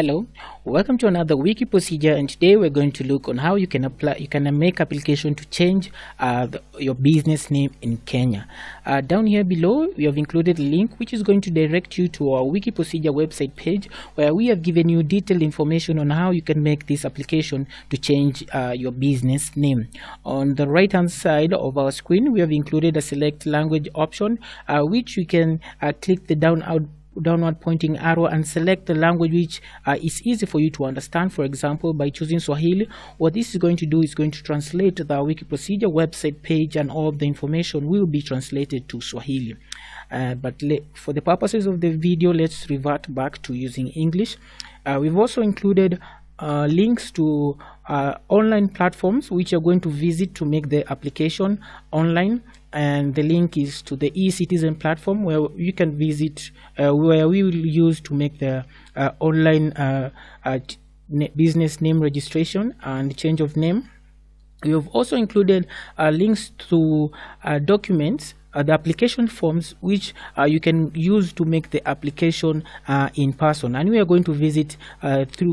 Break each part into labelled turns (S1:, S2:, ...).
S1: Hello, welcome to another wiki procedure, and today we're going to look on how you can make application to change your business name in Kenya. Down here below we have included a link which is going to direct you to our wiki procedure website page, where we have given you detailed information on how you can make this application to change your business name. On the right hand side of our screen we have included a select language option, which you can click the downward pointing arrow and select the language which is easy for you to understand. For example, by choosing Swahili, what this is going to do is going to translate the wiki procedure website page, and all of the information will be translated to Swahili. But for the purposes of the video, let's revert back to using English. We've also included links to online platforms which you're going to visit to make the application online, and the link is to the ECitizen platform, where you can visit, where we will use to make the online business name registration and change of name. We have also included links to documents, the application forms, which you can use to make the application in person, and we are going to visit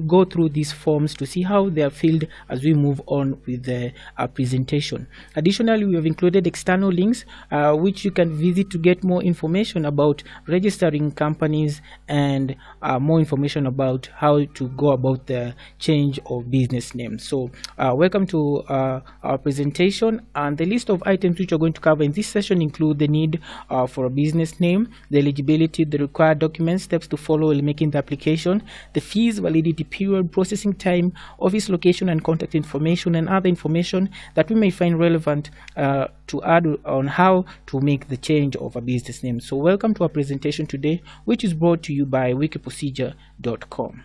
S1: go through these forms to see how they are filled as we move on with the presentation. Additionally, we have included external links which you can visit to get more information about registering companies and more information about how to go about the change of business name. So welcome to our presentation, and the list of items which we're going to cover in this session include the need for a business name, the eligibility, the required documents, steps to follow while making the application, the fees, validity period, processing time, office location and contact information, and other information that we may find relevant to add on how to make the change of a business name. So welcome to our presentation today, which is brought to you by wikiprocedure.com.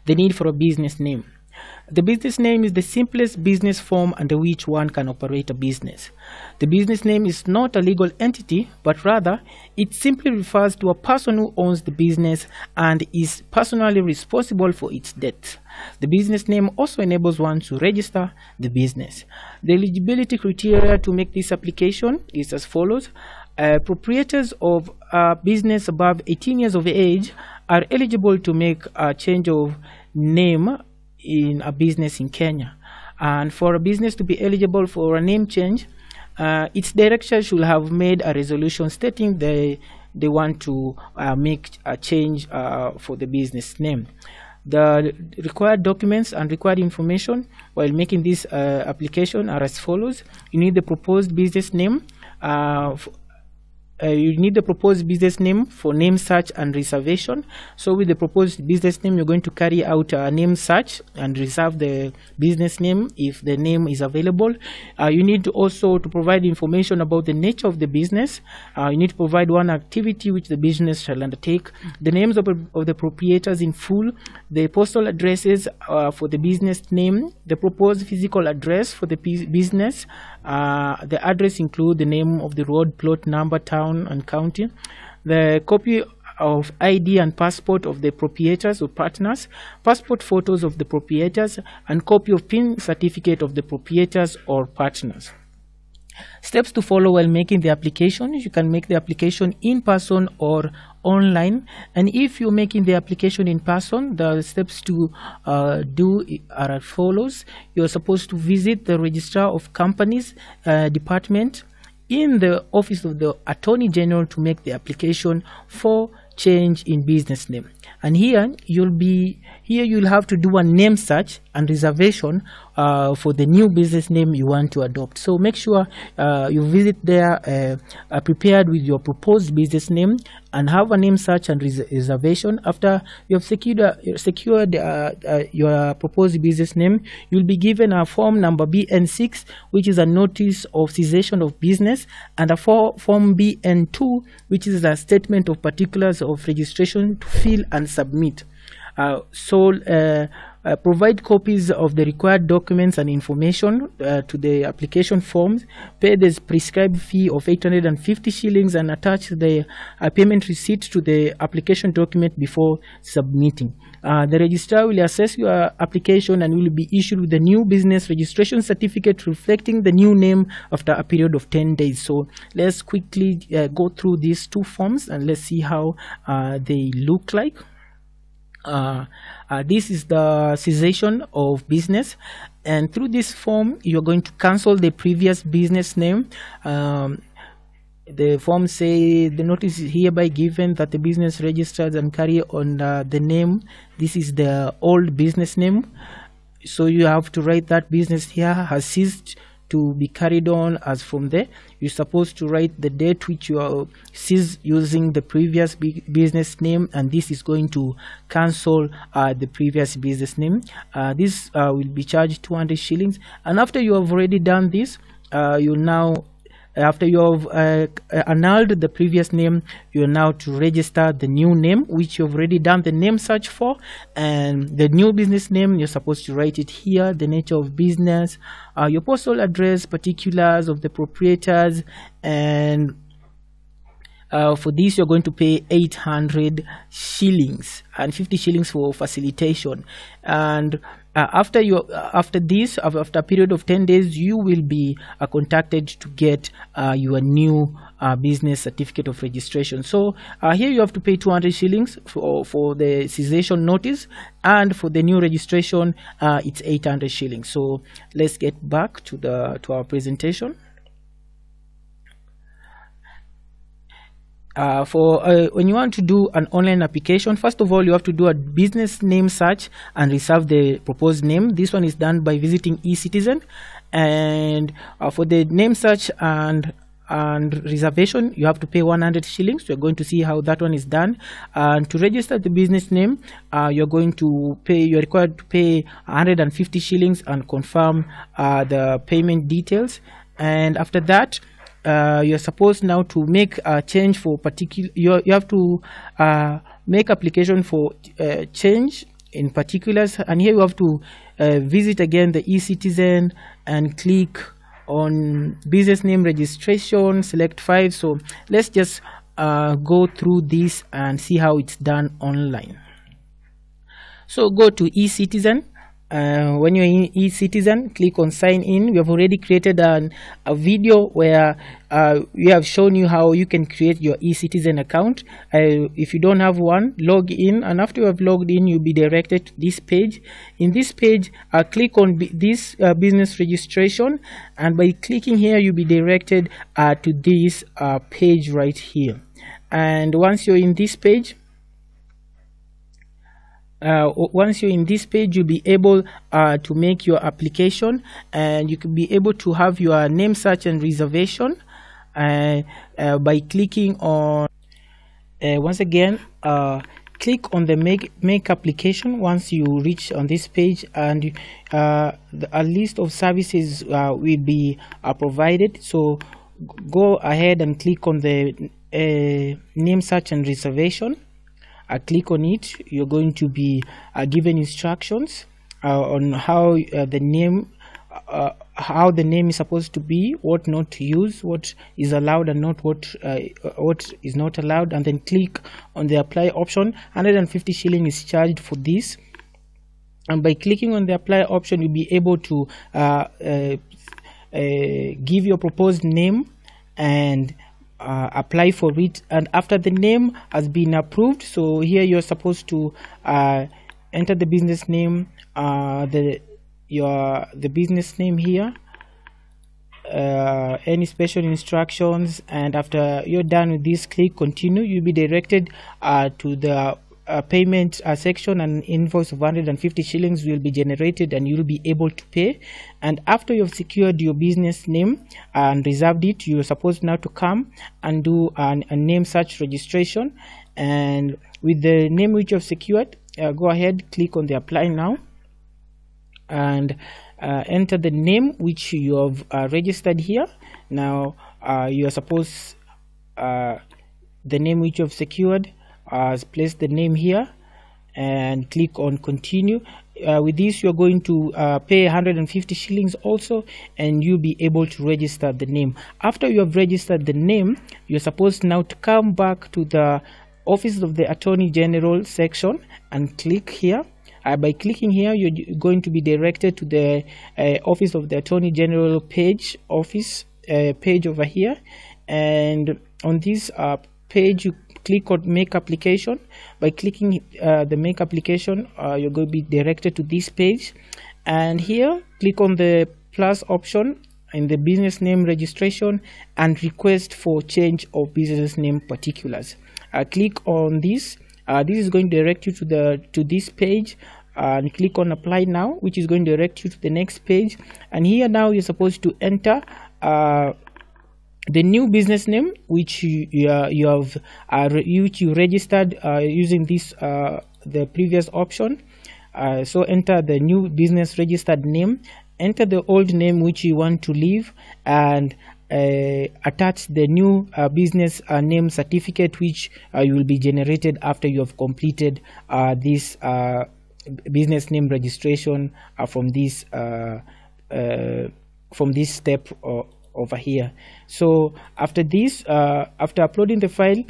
S1: The need for a business name. The business name is the simplest business form under which one can operate a business. The business name is not a legal entity, but rather it simply refers to a person who owns the business and is personally responsible for its debts. The business name also enables one to register the business. The eligibility criteria to make this application is as follows. Proprietors of a business above 18 years of age are eligible to make a change of name in a business in Kenya, and for a business to be eligible for a name change, its director should have made a resolution stating they want to make a change for the business name. The required documents and required information while making this application are as follows. You need the proposed business name. You need the proposed business name for name search and reservation. So with the proposed business name, you're going to carry out a name search and reserve the business name if the name is available. You need to also to provide information about the nature of the business. You need to provide one activity which the business shall undertake, the names of the proprietors in full, the postal addresses for the business name, the proposed physical address for the business. The address include the name of the road, plot number, town and county, the copy of ID and passport of the proprietors or partners, passport photos of the proprietors, and copy of PIN certificate of the proprietors or partners. Steps to follow while making the application. You can make the application in person or online, and if you're making the application in person, the steps to do are as follows. You're supposed to visit the registrar of companies department in the office of the Attorney General to make the application for change in business name, and here you'll have to do a name search and reservation for the new business name you want to adopt. So make sure you visit there prepared with your proposed business name and have a name search and reservation. After you have secured your proposed business name, you'll be given a form number BN6, which is a notice of cessation of business, and a form BN2, which is a statement of particulars of registration to fill and submit. Provide copies of the required documents and information to the application forms, pay the prescribed fee of 850 shillings and attach the payment receipt to the application document before submitting. The registrar will assess your application and will be issued with the new business registration certificate reflecting the new name after a period of 10 days. So let's quickly go through these two forms and let's see how they look like. This is the cessation of business, and through this form you're going to cancel the previous business name. The form say the notice is hereby given that the business registered and carry on the name. This is the old business name, so you have to write that business here has ceased to be carried on as from there. You're supposed to write the date which you are ceased using the previous business name, and this is going to cancel the previous business name. This will be charged 200 shillings, and after you have already done this, you now, after you have annulled the previous name, you are now to register the new name which you've already done the name search for. And the new business name, you're supposed to write it here, the nature of business, your postal address, particulars of the proprietors, and for this you're going to pay 800 shillings and 50 shillings for facilitation. And after a period of 10 days, you will be contacted to get your new business certificate of registration. So here you have to pay 200 shillings for the cessation notice, and for the new registration it's 800 shillings. So let's get back to our presentation. When you want to do an online application, first of all you have to do a business name search and reserve the proposed name. This one is done by visiting ECitizen, and for the name search and reservation you have to pay 100 shillings. You're going to see how that one is done. And to register the business name, you're required to pay 150 shillings and confirm the payment details. And after that, you're supposed now to make a change for particular. You have to make application for change in particulars, and here you have to visit again the ECitizen and click on business name registration, select 5. So let's just go through this and see how it's done online. So go to ECitizen. When you're in ECitizen, click on sign in. We have already created a video where we have shown you how you can create your ECitizen account. If you don't have one, log in, and after you have logged in, you'll be directed to this page. In this page, click on this business registration, and by clicking here you'll be directed to this page right here. And once you're in this page, you'll be able to make your application, and you can be able to have your name search and reservation by clicking on once again click on the make application. Once you reach on this page, and a list of services will be provided. So go ahead and click on the name search and reservation. Click on it. You're going to be given instructions on how the name is supposed to be, what not to use, what is allowed and not what is not allowed, and then click on the apply option. 150 shilling is charged for this, and by clicking on the apply option you'll be able to give your proposed name and apply for it. And after the name has been approved, so here you're supposed to enter the business name, the business name here, any special instructions, and after you're done with this, click continue. You'll be directed to the payment section, and invoice of 150 shillings will be generated and you'll be able to pay. And after you've secured your business name and reserved it, you're supposed now to come and do a name search registration. And with the name which you've secured, go ahead, click on the apply now, and enter the name which you have registered here. Now you are supposed the name which you have secured, place the name here and click on continue. With this you're going to pay 150 shillings also, and you'll be able to register the name. After you have registered the name, you're supposed now to come back to the Office of the Attorney General section and click here. By clicking here, you're going to be directed to the Office of the Attorney General page over here, and on this page you click on make application. By clicking the make application, you're going to be directed to this page, and here click on the plus option in the business name registration and request for change of business name particulars. Click on this. This is going to direct you to this page, and click on apply now, which is going to direct you to the next page. And here now you're supposed to enter the new business name which you registered using this the previous option. So enter the new business registered name, enter the old name which you want to leave, and attach the new business name certificate which you will be generated after you have completed this business name registration from this step over here. So after this, after uploading the file,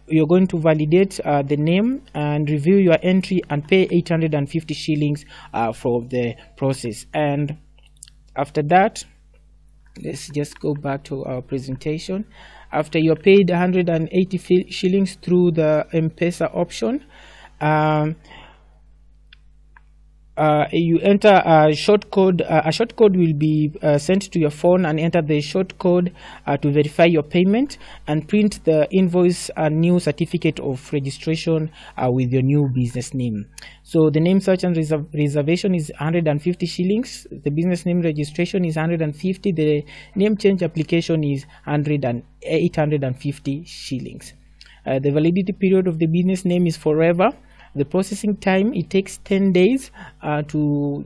S1: you're going to validate the name and review your entry and pay 850 shillings for the process. And after that, let's just go back to our presentation. After you're paid 180 shillings through the M-Pesa option, you enter a short code. A short code will be sent to your phone, and enter the short code to verify your payment, and print the invoice and new certificate of registration with your new business name. So the name search and reservation is 150 shillings. The business name registration is 150. The name change application is 850 shillings. The validity period of the business name is forever. The processing time, it takes 10 days to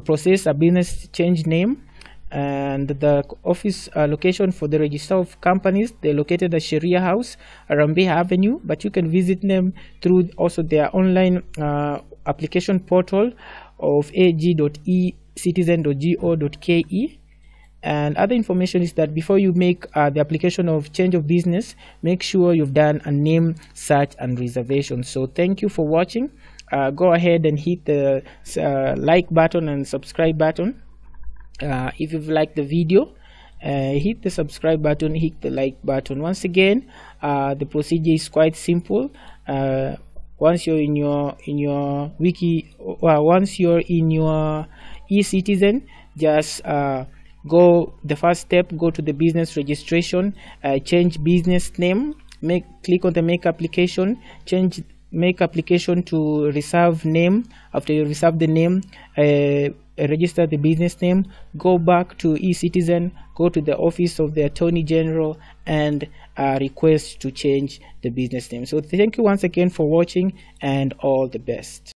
S1: process a business change name. And the office location for the register of companies, they're located at Sharia House, Arambe Avenue, but you can visit them through also their online application portal of ag.ecitizen.go.ke. And other information is that before you make the application of change of business, make sure you've done a name search and reservation. So thank you for watching. Go ahead and hit the like button and subscribe button. If you've liked the video, hit the subscribe button, hit the like button. Once again, the procedure is quite simple. Once you're in your wiki, once you're in your ECitizen, just go the first step, go to the business registration, change business name, click on the make application, make application to reserve name. After you reserve the name, register the business name, go back to ECitizen, go to the office of the Attorney General, and request to change the business name. So thank you once again for watching, and all the best.